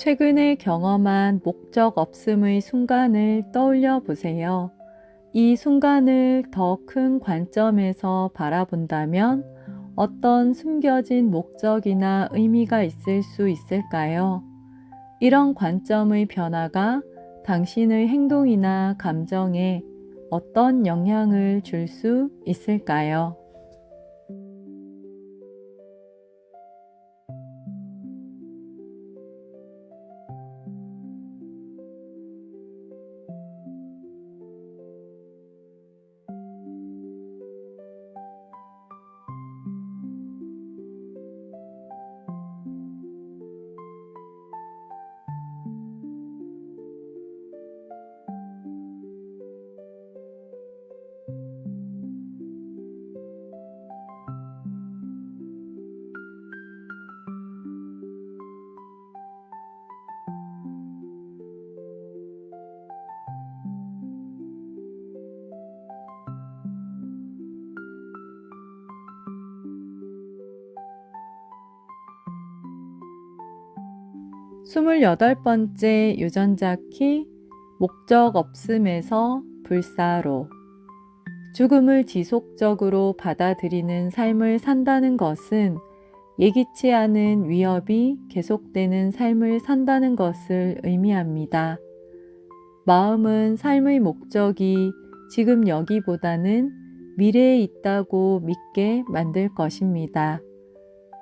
최근에 경험한 목적 없음의 순간을 떠올려 보세요. 이 순간을 더 큰 관점에서 바라본다면 어떤 숨겨진 목적이나 의미가 있을 수 있을까요? 이런 관점의 변화가 당신의 행동이나 감정에 어떤 영향을 줄 수 있을까요? 스물여덟 번째 유전자 키 목적 없음에서 불사로. 죽음을 지속적으로 받아들이는 삶을 산다는 것은 예기치 않은 위협이 계속되는 삶을 산다는 것을 의미합니다. 마음은 삶의 목적이 지금 여기보다는 미래에 있다고 믿게 만들 것입니다.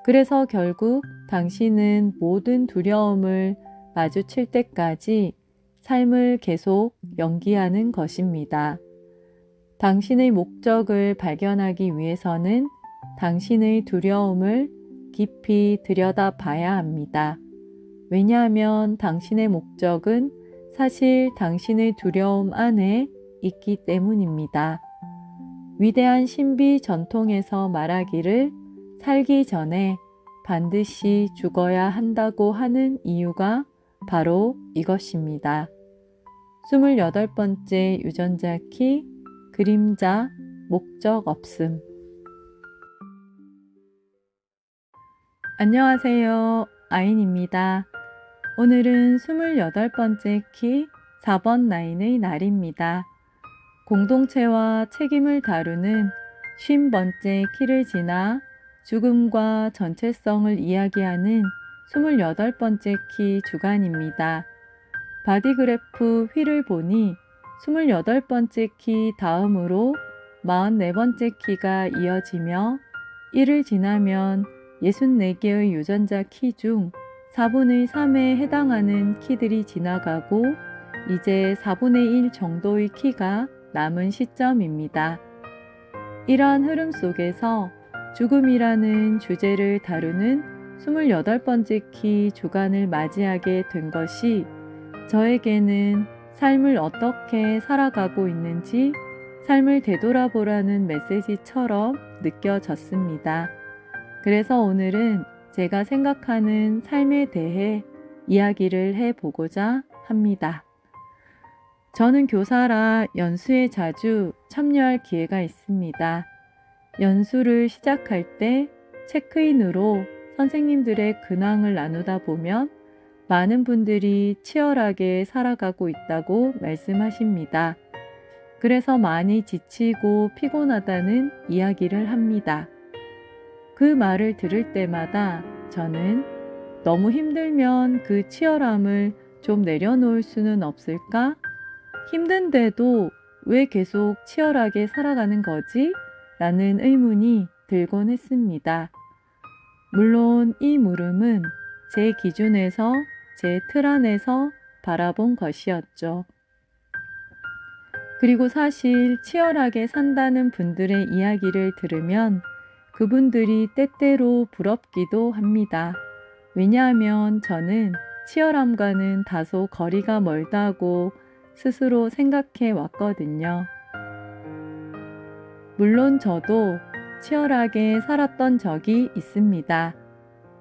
그래서 결국 당신은 모든 두려움을 마주칠 때까지 삶을 계속 연기하는 것입니다. 당신의 목적을 발견하기 위해서는 당신의 두려움을 깊이 들여다 봐야 합니다. 왜냐하면 당신의 목적은 사실 당신의 두려움 안에 있기 때문입니다. 위대한 신비 전통에서 말하기를 살기 전에 반드시 죽어야 한다고 하는 이유가 바로 이것입니다. 28번째 유전자 키 그림자 목적 없음. 안녕하세요. 아인입니다. 오늘은 28번째 키 4번 라인의 날입니다. 공동체와 책임을 다루는 50번째 키를 지나 죽음과 전체성을 이야기하는 28번째 키 주간입니다. 바디그래프 휠을 보니 28번째 키 다음으로 44번째 키가 이어지며 이를 지나면 64개의 유전자 키 중 4분의 3에 해당하는 키들이 지나가고 이제 4분의 1 정도의 키가 남은 시점입니다. 이러한 흐름 속에서 죽음이라는 주제를 다루는 28번째 키 주간을 맞이하게 된 것이 저에게는 삶을 어떻게 살아가고 있는지 삶을 되돌아보라는 메시지처럼 느껴졌습니다. 그래서 오늘은 제가 생각하는 삶에 대해 이야기를 해보고자 합니다. 저는 교사라 연수에 자주 참여할 기회가 있습니다. 연수를 시작할 때 체크인으로 선생님들의 근황을 나누다 보면 많은 분들이 치열하게 살아가고 있다고 말씀하십니다. 그래서 많이 지치고 피곤하다는 이야기를 합니다. 그 말을 들을 때마다 저는 너무 힘들면 그 치열함을 좀 내려놓을 수는 없을까? 힘든데도 왜 계속 치열하게 살아가는 거지? 라는 의문이 들곤 했습니다. 물론 이 물음은 제 기준에서 제 틀 안에서 바라본 것이었죠. 그리고 사실 치열하게 산다는 분들의 이야기를 들으면 그분들이 때때로 부럽기도 합니다. 왜냐하면 저는 치열함과는 다소 거리가 멀다고 스스로 생각해 왔거든요. 물론 저도 치열하게 살았던 적이 있습니다.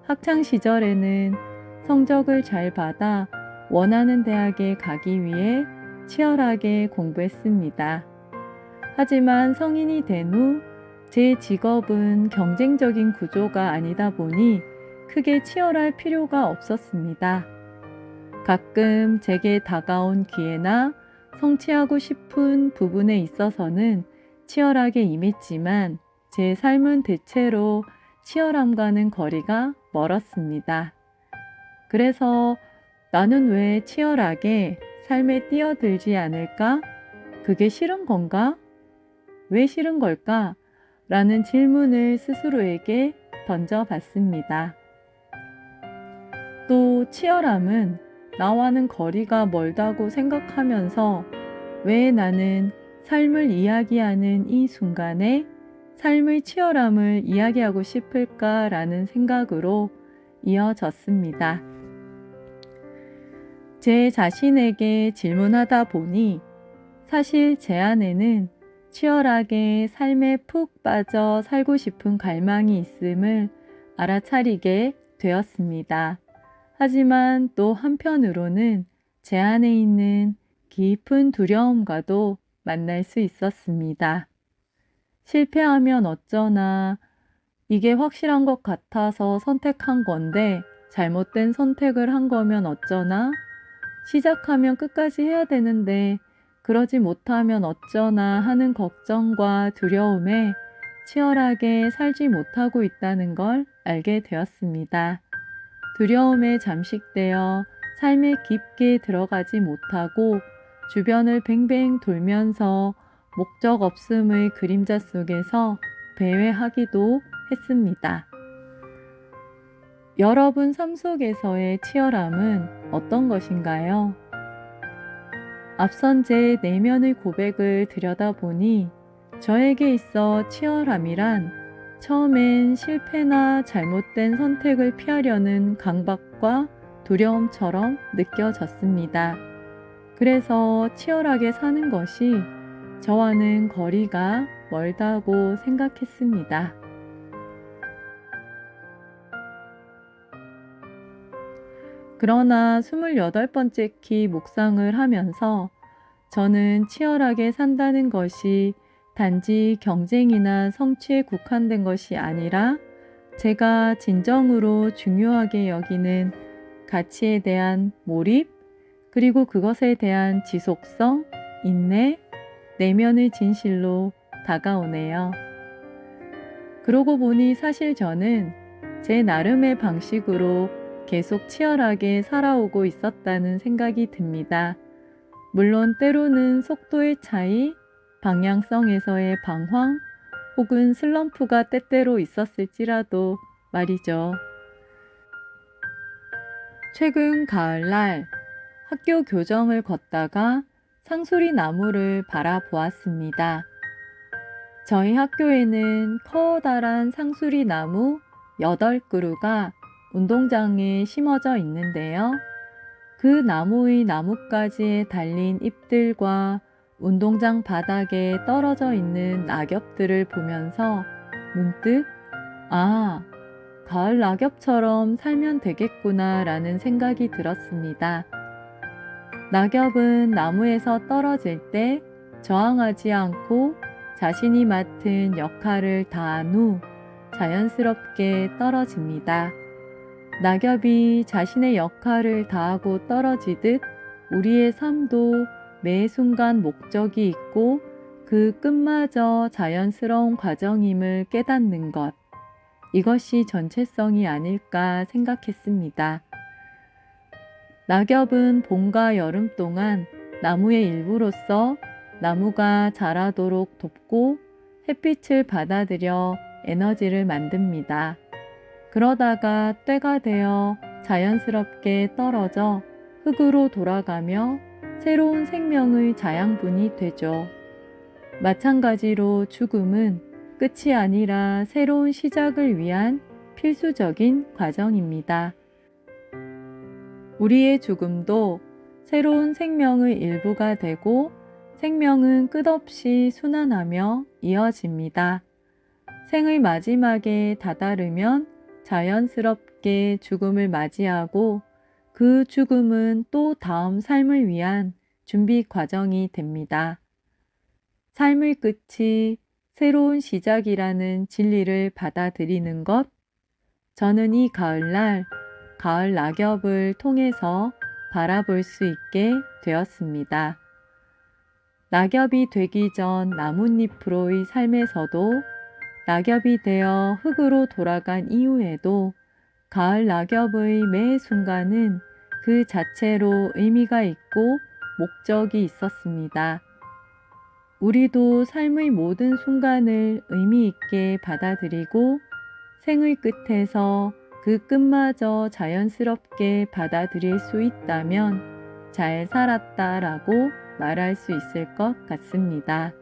학창 시절에는 성적을 잘 받아 원하는 대학에 가기 위해 치열하게 공부했습니다. 하지만 성인이 된 후 제 직업은 경쟁적인 구조가 아니다 보니 크게 치열할 필요가 없었습니다. 가끔 제게 다가온 기회나 성취하고 싶은 부분에 있어서는 치열하게 임했지만 제 삶은 대체로 치열함과는 거리가 멀었습니다. 그래서 나는 왜 치열하게 삶에 뛰어들지 않을까? 그게 싫은 건가? 왜 싫은 걸까? 라는 질문을 스스로에게 던져봤습니다. 또 치열함은 나와는 거리가 멀다고 생각하면서 왜 나는 삶을 이야기하는 이 순간에 삶의 치열함을 이야기하고 싶을까라는 생각으로 이어졌습니다. 제 자신에게 질문하다 보니 사실 제 안에는 치열하게 삶에 푹 빠져 살고 싶은 갈망이 있음을 알아차리게 되었습니다. 하지만 또 한편으로는 제 안에 있는 깊은 두려움과도 만날 수 있었습니다. 실패하면 어쩌나, 이게 확실한 것 같아서 선택한 건데 잘못된 선택을 한 거면 어쩌나, 시작하면 끝까지 해야 되는데 그러지 못하면 어쩌나 하는 걱정과 두려움에 치열하게 살지 못하고 있다는 걸 알게 되었습니다. 두려움에 잠식되어 삶에 깊게 들어가지 못하고 주변을 뱅뱅 돌면서 목적 없음의 그림자 속에서 배회하기도 했습니다. 여러분 삶 속에서의 치열함은 어떤 것인가요? 앞선 제 내면의 고백을 들여다보니 저에게 있어 치열함이란 처음엔 실패나 잘못된 선택을 피하려는 강박과 두려움처럼 느껴졌습니다. 그래서 치열하게 사는 것이 저와는 거리가 멀다고 생각했습니다. 그러나 28번째 키 묵상을 하면서 저는 치열하게 산다는 것이 단지 경쟁이나 성취에 국한된 것이 아니라 제가 진정으로 중요하게 여기는 가치에 대한 몰입, 그리고 그것에 대한 지속성, 인내, 내면의 진실로 다가오네요. 그러고 보니 사실 저는 제 나름의 방식으로 계속 치열하게 살아오고 있었다는 생각이 듭니다. 물론 때로는 속도의 차이, 방향성에서의 방황, 혹은 슬럼프가 때때로 있었을지라도 말이죠. 최근 가을날 학교 교정을 걷다가 상수리 나무를 바라보았습니다. 저희 학교에는 커다란 상수리 나무 8그루가 운동장에 심어져 있는데요. 그 나무의 나뭇가지에 달린 잎들과 운동장 바닥에 떨어져 있는 낙엽들을 보면서 문득 가을 낙엽처럼 살면 되겠구나 라는 생각이 들었습니다. 낙엽은 나무에서 떨어질 때 저항하지 않고 자신이 맡은 역할을 다한 후 자연스럽게 떨어집니다. 낙엽이 자신의 역할을 다하고 떨어지듯 우리의 삶도 매 순간 목적이 있고 그 끝마저 자연스러운 과정임을 깨닫는 것. 이것이 전체성이 아닐까 생각했습니다. 낙엽은 봄과 여름 동안 나무의 일부로서 나무가 자라도록 돕고 햇빛을 받아들여 에너지를 만듭니다. 그러다가 때가 되어 자연스럽게 떨어져 흙으로 돌아가며 새로운 생명의 자양분이 되죠. 마찬가지로 죽음은 끝이 아니라 새로운 시작을 위한 필수적인 과정입니다. 우리의 죽음도 새로운 생명의 일부가 되고 생명은 끝없이 순환하며 이어집니다. 생의 마지막에 다다르면 자연스럽게 죽음을 맞이하고 그 죽음은 또 다음 삶을 위한 준비 과정이 됩니다. 삶의 끝이 새로운 시작이라는 진리를 받아들이는 것, 저는 이 가을날 가을 낙엽을 통해서 바라볼 수 있게 되었습니다. 낙엽이 되기 전 나뭇잎으로의 삶에서도 낙엽이 되어 흙으로 돌아간 이후에도 가을 낙엽의 매 순간은 그 자체로 의미가 있고 목적이 있었습니다. 우리도 삶의 모든 순간을 의미 있게 받아들이고 생의 끝에서 그 끝마저 자연스럽게 받아들일 수 있다면 잘 살았다라고 말할 수 있을 것 같습니다.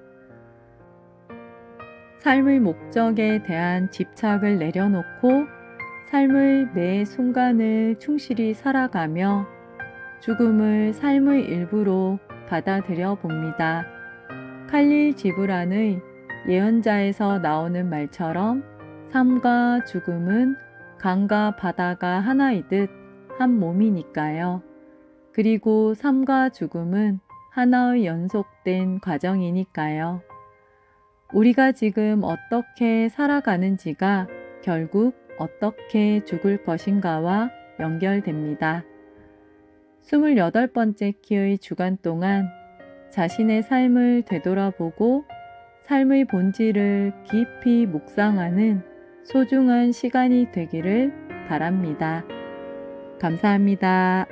삶의 목적에 대한 집착을 내려놓고 삶의 매 순간을 충실히 살아가며 죽음을 삶의 일부로 받아들여 봅니다. 칼릴 지브란의 예언자에서 나오는 말처럼 삶과 죽음은 강과 바다가 하나이듯 한 몸이니까요. 그리고 삶과 죽음은 하나의 연속된 과정이니까요. 우리가 지금 어떻게 살아가는지가 결국 어떻게 죽을 것인가와 연결됩니다. 28번째 키의 주간 동안 자신의 삶을 되돌아보고 삶의 본질을 깊이 묵상하는 소중한 시간이 되기를 바랍니다. 감사합니다.